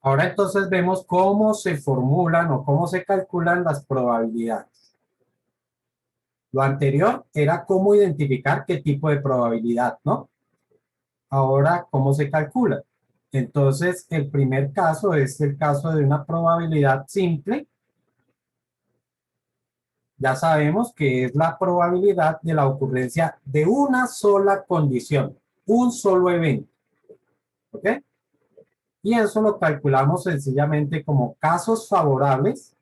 Ahora entonces vemos cómo se formulan o cómo se calculan las probabilidades. Lo anterior era cómo identificar qué tipo de probabilidad, ¿no? Ahora, ¿cómo se calcula? Entonces, el primer caso es el caso de una probabilidad simple. Ya sabemos que es la probabilidad de la ocurrencia de una sola condición, un solo evento. ¿Ok? Y eso lo calculamos sencillamente como casos favorables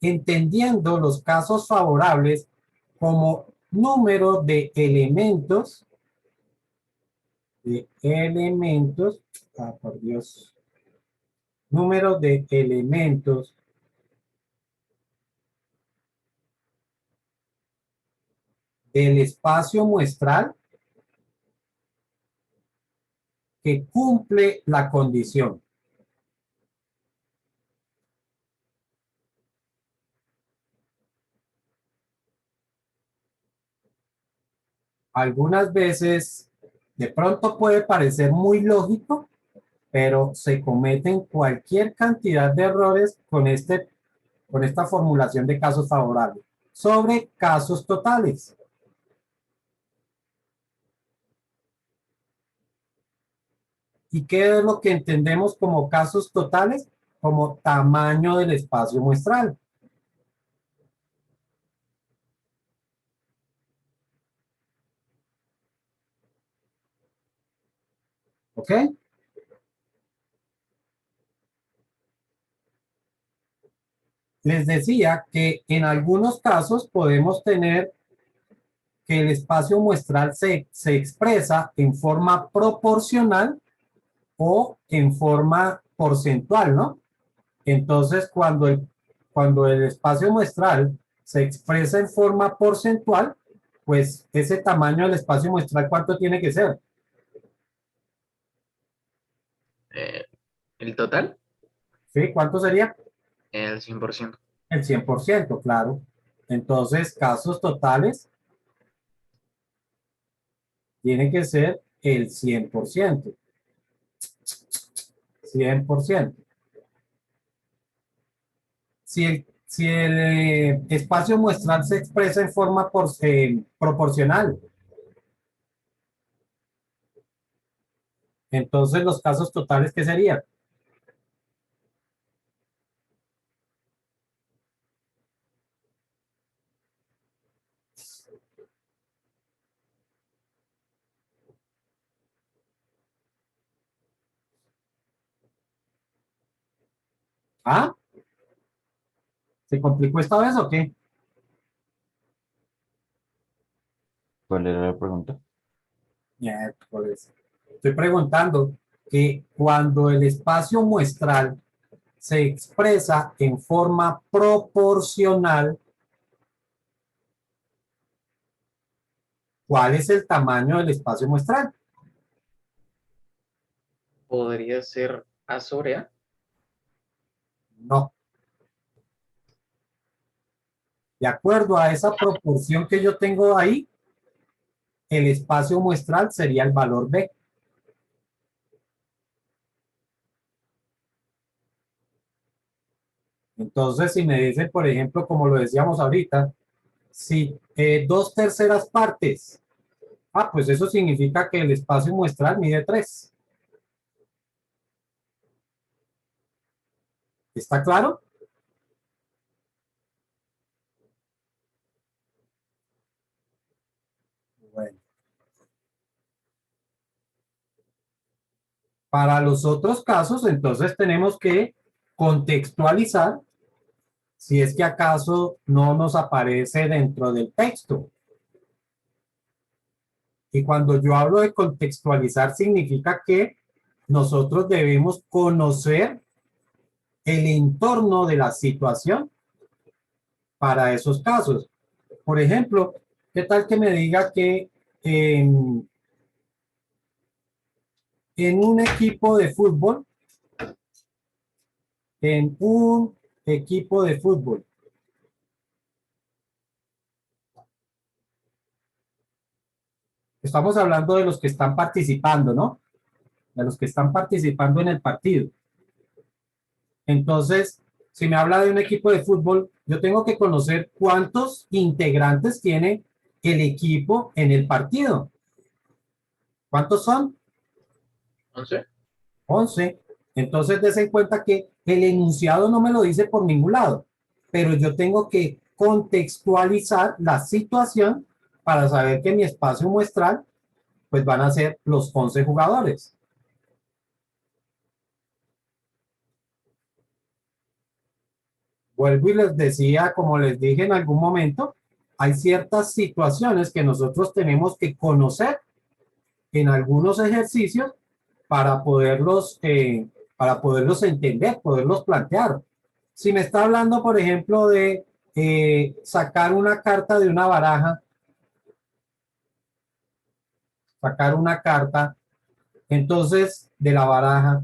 entendiendo los casos favorables como número de elementos, por Dios, número de elementos del espacio muestral que cumple la condición. Algunas veces, de pronto puede parecer muy lógico, pero se cometen cualquier cantidad de errores con esta formulación de casos favorables sobre casos totales. ¿Y qué es lo que entendemos como casos totales? Como tamaño del espacio muestral. ¿Ok? Les decía que en algunos casos podemos tener que el espacio muestral se expresa en forma proporcional o en forma porcentual, ¿no? Entonces, cuando el espacio muestral se expresa en forma porcentual, pues ese tamaño del espacio muestral, ¿cuánto tiene que ser? Eh, ¿El total? ¿Sí? ¿Cuánto sería? El 100%. El 100%, claro. Entonces, casos totales tienen que ser el 100%. 100%. Si el espacio muestral se expresa en forma proporcional, entonces los casos totales, ¿qué serían? ¿Ah? ¿Se complicó esta vez o qué? ¿Cuál era la pregunta? Miércoles. Estoy preguntando que cuando el espacio muestral se expresa en forma proporcional, ¿cuál es el tamaño del espacio muestral? ¿Podría ser A sobre A? No. De acuerdo a esa proporción que yo tengo ahí, el espacio muestral sería el valor B. Entonces, si me dicen, por ejemplo, como lo decíamos ahorita, si 2/3 partes, pues eso significa que el espacio muestral mide 3. ¿Está claro? Bueno. Para los otros casos, entonces tenemos que contextualizar si es que acaso no nos aparece dentro del texto. Y cuando yo hablo de contextualizar, significa que nosotros debemos conocer el entorno de la situación para esos casos. Por ejemplo, ¿qué tal que me diga que en, en un equipo de fútbol, en un equipo de fútbol, estamos hablando de los que están participando, ¿no? De los que están participando en el partido. Entonces, si me habla de un equipo de fútbol, yo tengo que conocer cuántos integrantes tiene el equipo en el partido. ¿Cuántos son? 11. 11. Entonces, des en cuenta que el enunciado no me lo dice por ningún lado, pero yo tengo que contextualizar la situación para saber que mi espacio muestral, pues van a ser los 11 jugadores. Vuelvo y les decía, como les dije en algún momento, hay ciertas situaciones que nosotros tenemos que conocer en algunos ejercicios para poderlos entender, poderlos plantear. Si me está hablando, por ejemplo, de sacar una carta de una baraja, sacar una carta, entonces, de la baraja,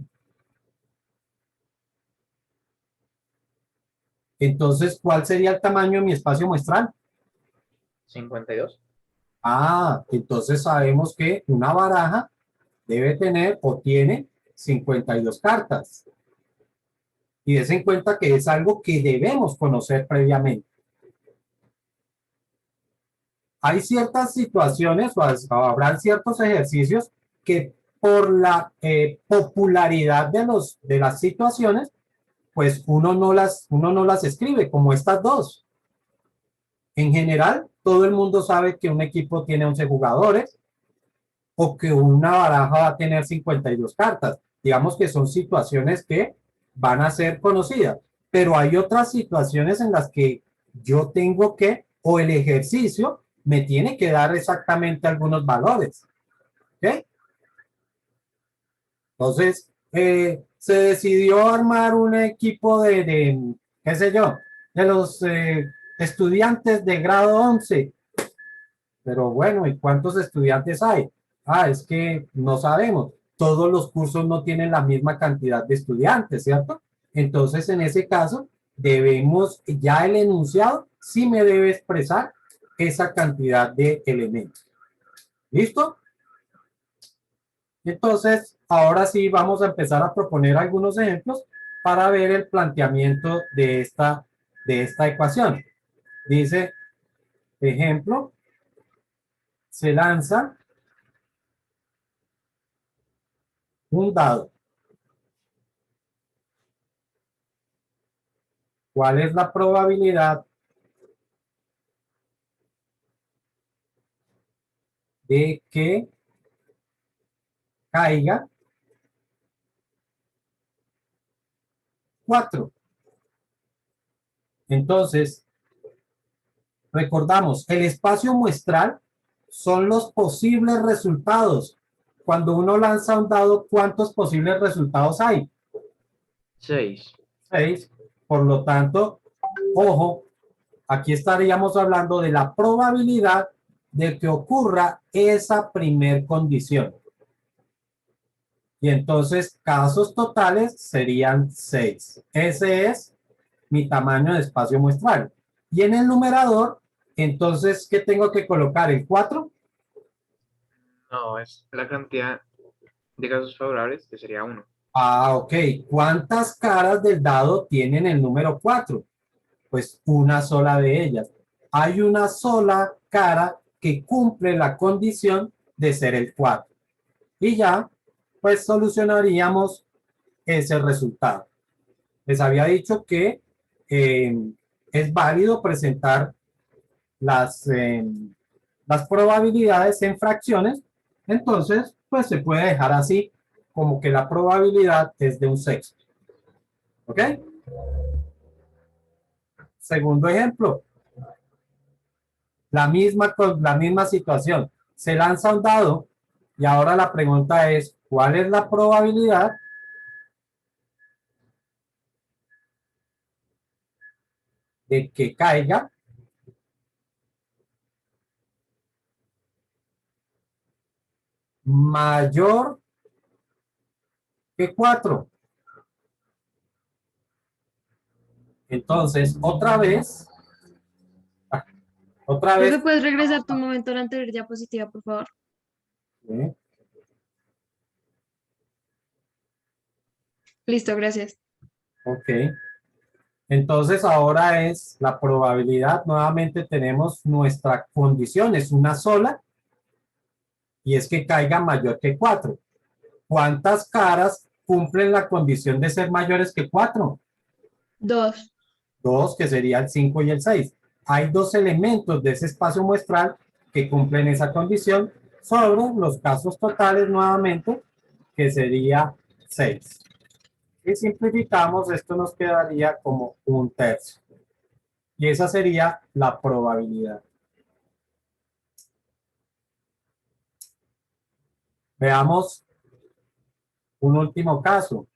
entonces, ¿cuál sería el tamaño de mi espacio muestral? 52. Ah, entonces sabemos que una baraja debe tener o tiene 52 cartas. Y des en cuenta que es algo que debemos conocer previamente. Hay ciertas situaciones o habrá ciertos ejercicios que por la popularidad de las situaciones, pues uno no las escribe, como estas dos. En general, todo el mundo sabe que un equipo tiene 11 jugadores o que una baraja va a tener 52 cartas. Digamos que son situaciones que van a ser conocidas, pero hay otras situaciones en las que yo tengo que, o el ejercicio me tiene que dar exactamente algunos valores. ¿Ok? Entonces, se decidió armar un equipo qué sé yo, de los estudiantes de grado 11. Pero bueno, ¿y cuántos estudiantes hay? Ah, es que no sabemos. Todos los cursos no tienen la misma cantidad de estudiantes, ¿cierto? Entonces, en ese caso, debemos, ya el enunciado sí me debe expresar esa cantidad de elementos. ¿Listo? Entonces, ahora sí vamos a empezar a proponer algunos ejemplos para ver el planteamiento de esta ecuación. Dice, ejemplo, se lanza un dado. ¿Cuál es la probabilidad de que caiga 4? Entonces, recordamos, el espacio muestral son los posibles resultados. Cuando uno lanza un dado, ¿cuántos posibles resultados hay? 6. 6. Por lo tanto, ojo, aquí estaríamos hablando de la probabilidad de que ocurra esa primer condición. Y entonces, casos totales serían 6. Ese es mi tamaño de espacio muestral. Y en el numerador, entonces, ¿qué tengo que colocar? ¿El 4? No, es la cantidad de casos favorables, que sería 1. Ah, ok. ¿Cuántas caras del dado tienen el número 4? Pues una sola de ellas. Hay una sola cara que cumple la condición de ser el 4. Y ya, pues solucionaríamos ese resultado. Les había dicho que eh, es válido presentar las las probabilidades en fracciones, entonces pues se puede dejar así como que la probabilidad es de un sexto. ¿Ok? Segundo ejemplo, la misma situación. Se lanza un dado y ahora la pregunta es, ¿cuál es la probabilidad de que caiga mayor que 4? Entonces, otra Profe, vez, ¿puedes regresar tu momento a la anterior diapositiva, por favor? ¿Sí? Listo, gracias. Ok. Entonces ahora es la probabilidad. Nuevamente tenemos nuestra condición, es una sola, y es que caiga mayor que 4. ¿Cuántas caras cumplen la condición de ser mayores que 4? 2. 2, que sería el 5 y el 6. Hay dos elementos de ese espacio muestral que cumplen esa condición sobre los casos totales nuevamente, que sería 6. Y simplificamos, esto nos quedaría como un tercio. Y esa sería la probabilidad. Veamos un último caso.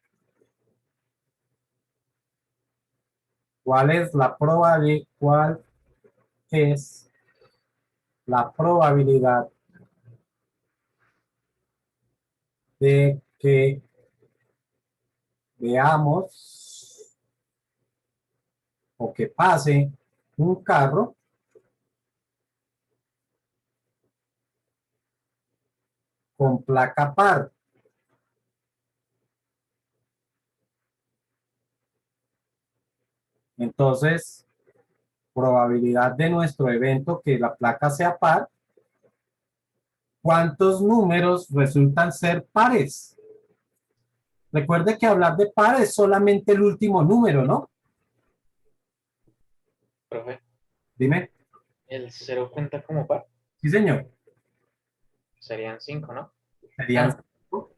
¿Cuál es la probabilidad de que veamos o que pase un carro con placa par? Entonces, probabilidad de nuestro evento que la placa sea par, ¿cuántos números resultan ser pares? Recuerde que hablar de par es solamente el último número, ¿no? Profe, Dime. el 0 cuenta como par. Sí, señor. Serían 5, ¿no? Serían Ah. 5.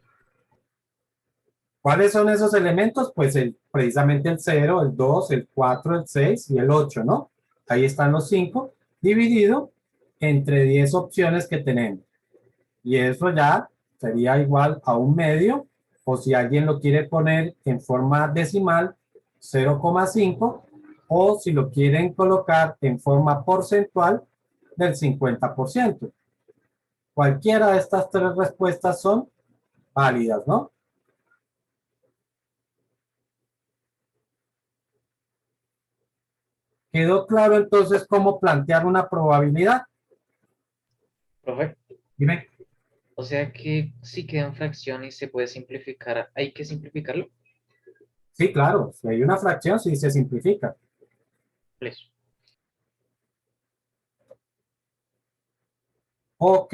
¿Cuáles son esos elementos? Pues precisamente el 0, el 2, el 4, el 6 y el 8, ¿no? Ahí están los 5 dividido entre 10 opciones que tenemos. Y eso ya sería igual a un medio, o si alguien lo quiere poner en forma decimal, 0,5, o si lo quieren colocar en forma porcentual, del 50%. Cualquiera de estas tres respuestas son válidas, ¿no? ¿Quedó claro entonces cómo plantear una probabilidad? Profe, Dime. o sea que si quedan fracciones se puede simplificar, ¿hay que simplificarlo? Sí, claro, si hay una fracción, sí se simplifica. Listo. Ok.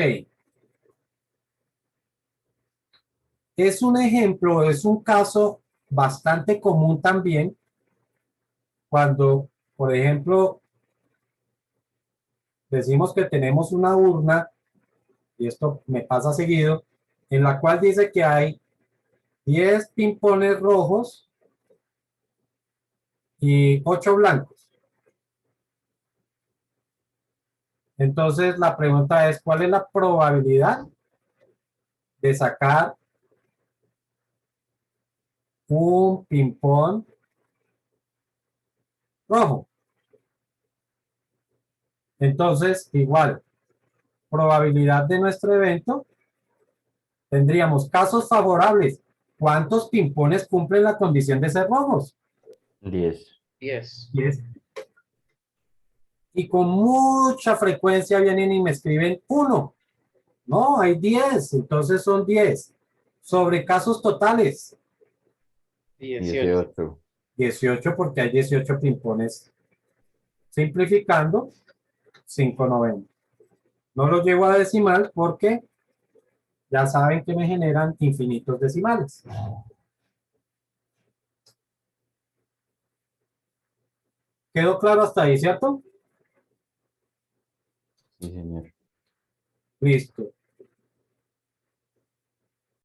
Es un ejemplo, es un caso bastante común también cuando, por ejemplo, decimos que tenemos una urna, y esto me pasa seguido, en la cual dice que hay 10 pimpones rojos y 8 blancos. Entonces la pregunta es, ¿cuál es la probabilidad de sacar un ping-pong rojo? Entonces, igual, probabilidad de nuestro evento, tendríamos casos favorables. ¿Cuántos pimpones cumplen la condición de ser rojos? 10. 10. 10. Y con mucha frecuencia vienen y me escriben 1. No, hay 10, entonces son 10. Sobre casos totales, 18. 18. 18 porque hay 18 pimpones. Simplificando, 5/90. No lo llevo a decimal porque ya saben que me generan infinitos decimales. ¿Quedó claro hasta ahí, cierto? Sí, señor. Listo.